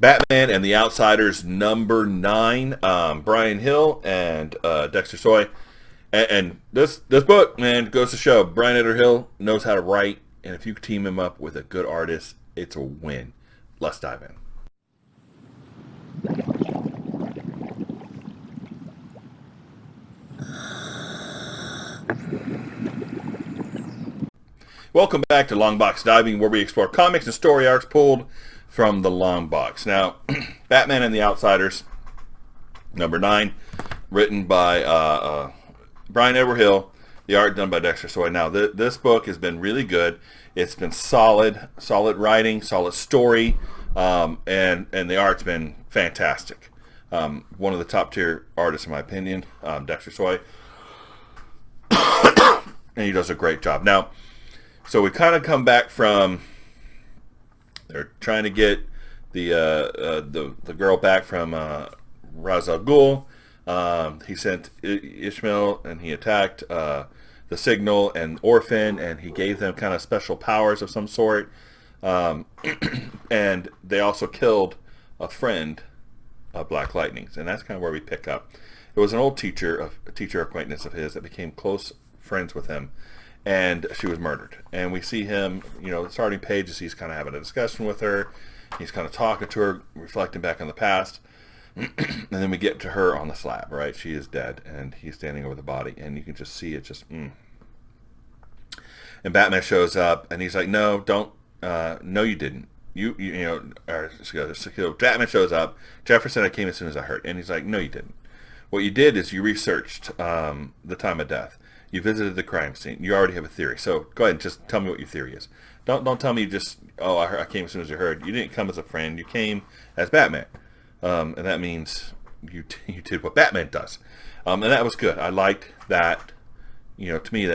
Batman and the Outsiders #9, Brian Hill and Dexter Soy. And this book, man, goes to show Brian Edgar Hill knows how to write, and if you team him up with a good artist, it's a win. Let's dive in. Welcome back to Longbox Diving, where we explore comics and story arcs pulled from the long box. Now, Batman and the Outsiders, #9, written by Brian Edward Hill, the art done by Dexter Soy. Now, this book has been really good. It's been solid writing, solid story, and the art's been fantastic. One of the top tier artists, in my opinion, Dexter Soy, and he does a great job. Now, so we kind of come back from, they're trying to get the girl back from Ra's al Ghul. He sent Ishmael, and he attacked the Signal and Orphan, and he gave them kind of special powers of some sort. And they also killed a friend of Black Lightning's, and that's kind of where we pick up. It was an old teacher acquaintance of his that became close friends with him, and she was murdered. And we see him, starting pages, he's kind of having a discussion with her. He's kind of talking to her, reflecting back on the past. And then we get to her on the slab, right? She is dead, and he's standing over the body, and you can just see it And Batman shows up, and he's like, no, don't, no, you didn't. So Batman shows up. Jefferson, I came as soon as I heard. And he's like, no, you didn't. What you did is you researched the time of death. You visited the crime scene. You already have a theory. So go ahead and just tell me what your theory is. Don't tell me you just, I came as soon as you heard. You didn't come as a friend. You came as Batman. And that means you did what Batman does. And that was good. I liked that, to me,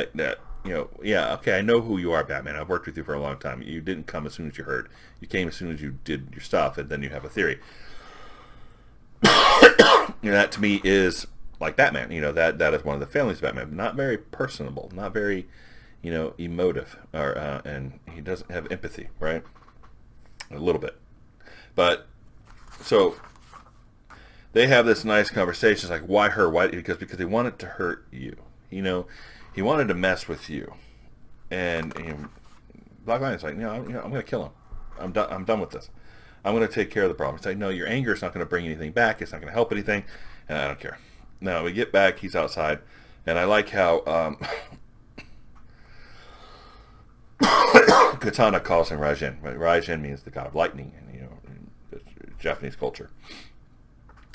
yeah, okay, I know who you are, Batman. I've worked with you for a long time. You didn't come as soon as you heard. You came as soon as you did your stuff, and then you have a theory. That to me is like Batman. That is one of the failings of Batman. Not very personable, not very, emotive, and he doesn't have empathy, right? A little bit. But, so, they have this nice conversation. It's like, why her? Why? Because they wanted to hurt you. He wanted to mess with you. And Black Lightning's like, I'm going to kill him. I'm done with this. I'm going to take care of the problem. It's like, no, your anger is not going to bring anything back. It's not going to help anything. And I don't care. Now, we get back. He's outside. And I like how Katana calls him Raijin. Raijin means the god of lightning in Japanese culture.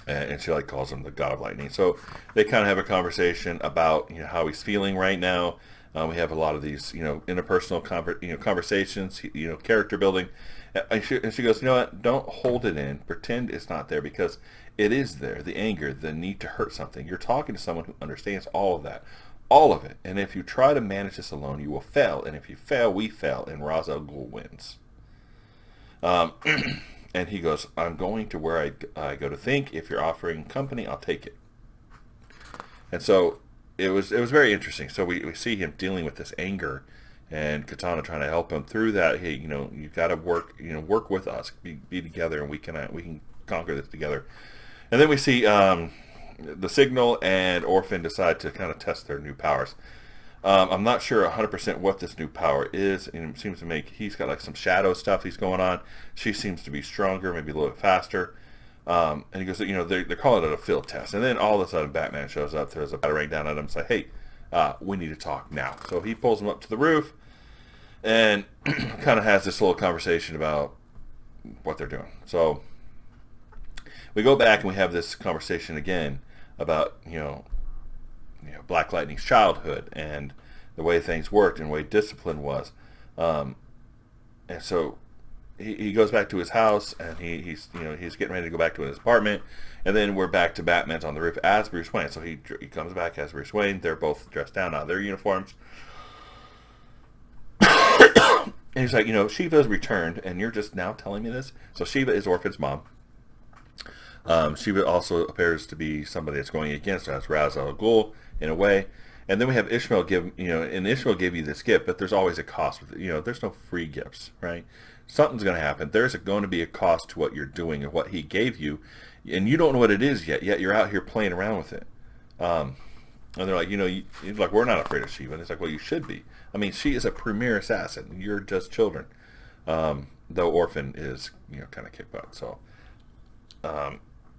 And she calls him the god of lightning. So they kind of have a conversation about how he's feeling right now. We have a lot of these interpersonal conversations, character building. And she goes, you know what? Don't hold it in. Pretend it's not there, because it is there. The anger, the need to hurt something. You're talking to someone who understands all of that, all of it. And if you try to manage this alone, you will fail. And if you fail, we fail, and Ra's al Ghul wins. And he goes, I'm going to where I go to think. If you're offering company, I'll take it. And so it was very interesting. So we see him dealing with this anger, and Katana trying to help him through that. Hey, you got to work with us, be together, and we can conquer this together. And then we see the Signal and Orphan decide to kind of test their new powers. I'm not sure 100% what this new power is, and it seems to he's got some shadow stuff he's going on. She seems to be stronger, maybe a little bit faster. And he goes, they're calling it a field test. And then all of a sudden Batman shows up, throws a batarang down at him, and says, hey, we need to talk now. So he pulls him up to the roof and kind of has this little conversation about what they're doing. So we go back and we have this conversation again about, Black Lightning's childhood and the way things worked and the way discipline was. And so he goes back to his house, and he's getting ready to go back to his apartment, and then we're back to Batman's on the roof as Bruce Wayne. So he comes back as Bruce Wayne. They're both dressed down out of their uniforms. And he's like, Shiva's returned, and you're just now telling me this? So Shiva is Orphan's mom. Shiva also appears to be somebody that's going against us, Ra's al Ghul, in a way. And then we have Ishmael and Ishmael gave you this gift, but there's always a cost with it. There's no free gifts, right? Something's going to happen. There's going to be a cost to what you're doing and what he gave you, and you don't know what it is yet. Yet you're out here playing around with it. And they're like, you're like, we're not afraid of Shiva. And it's like, well, you should be. I mean, she is a premier assassin. You're just children. Though Orphan is, kind of kick butt. So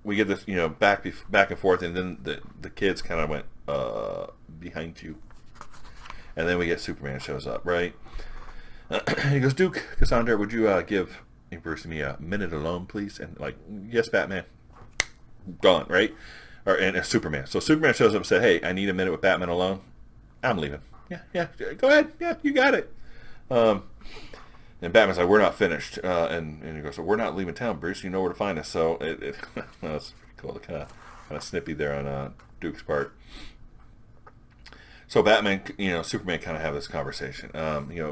we get this, back and forth, and then the kids kind of went behind you, and then we get Superman shows up, right? He goes, Duke, Cassandra, would you give Bruce and me a minute alone, please? And like, yes, Batman. Gone, right? And Superman. So Superman shows up and said, hey, I need a minute with Batman alone. I'm leaving. Yeah, go ahead. Yeah, you got it. And Batman's like, we're not finished. And he goes, so we're not leaving town, Bruce. You know where to find us. So that's pretty cool. Kind of snippy there on Duke's part. So Batman, Superman kind of have this conversation.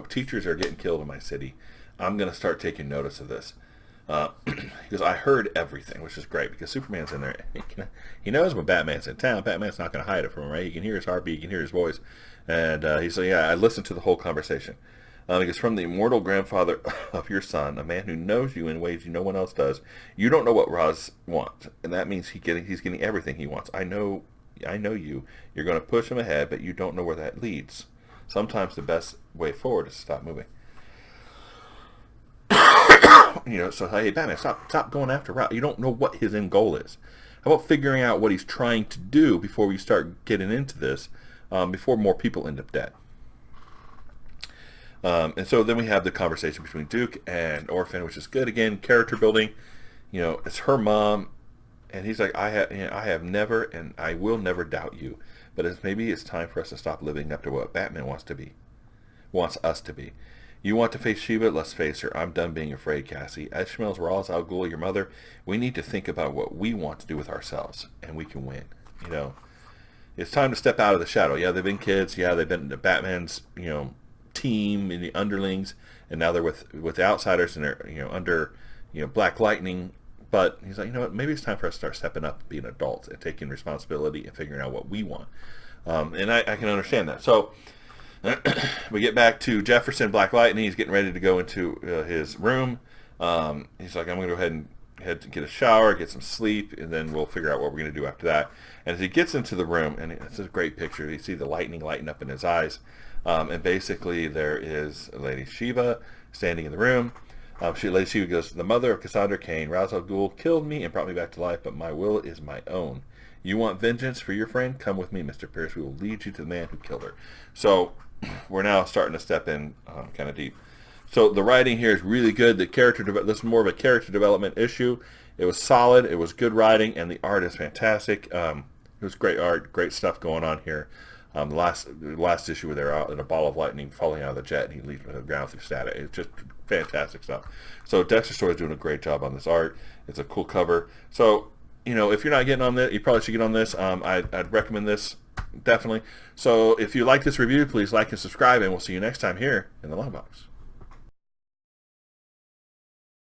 Teachers are getting killed in my city. I'm going to start taking notice of this. Because I heard everything, which is great because Superman's in there. He knows when Batman's in town. Batman's not going to hide it from him, right? He can hear his heartbeat. He can hear his voice. And he's like, yeah, I listened to the whole conversation. Because from the immortal grandfather of your son, a man who knows you in ways no one else does, you don't know what Ra's wants. And that means he's getting everything he wants. I know you. You're going to push him ahead, but you don't know where that leads. Sometimes the best way forward is to stop moving. So hey, Batman, stop going after Ra's. You don't know what his end goal is. How about figuring out what he's trying to do before we start getting into this, before more people end up dead? And so then we have the conversation between Duke and Orphan, which is good. Again, character building. It's her mom, and he's like, I have never and I will never doubt you, but maybe it's time for us to stop living up to what Batman wants us to be. You want to face Shiva? Let's face her. I'm done being afraid, Cassie. Ishmael's Ra's al Ghul, your mother. We need to think about what we want to do with ourselves, and we can win. It's time to step out of the shadow. Yeah, they've been kids. Yeah, they've been Batman's, team and the underlings, and now they're with the outsiders, and they're, under, Black Lightning. But he's like, maybe it's time for us to start stepping up and being adults and taking responsibility and figuring out what we want. And I can understand that. So we get back to Jefferson, Black Lightning. He's getting ready to go into his room. He's like, I'm going to go ahead and head to get a shower, get some sleep, and then we'll figure out what we're going to do after that. And as he gets into the room, and it's a great picture, you see the lightning lighting up in his eyes. And basically there is Lady Shiva standing in the room. Lady Shiva goes, the mother of Cassandra Cain, Ra's al Ghul, killed me and brought me back to life, but my will is my own. You want vengeance for your friend? Come with me, Mr. Pierce. We will lead you to the man who killed her. So we're now starting to step in kind of deep. So the writing here is really good. The this is more of a character development issue. It was solid. It was good writing, and the art is fantastic. It was great art, great stuff going on here. The last issue where they're out in a ball of lightning falling out of the jet, and he leaves the ground through static. It's just fantastic stuff. So Dexter Story is doing a great job on this art. It's a cool cover. So if you're not getting on this, you probably should get on this. I'd recommend this definitely. So if you like this review, please like and subscribe, and we'll see you next time here in the Long Box.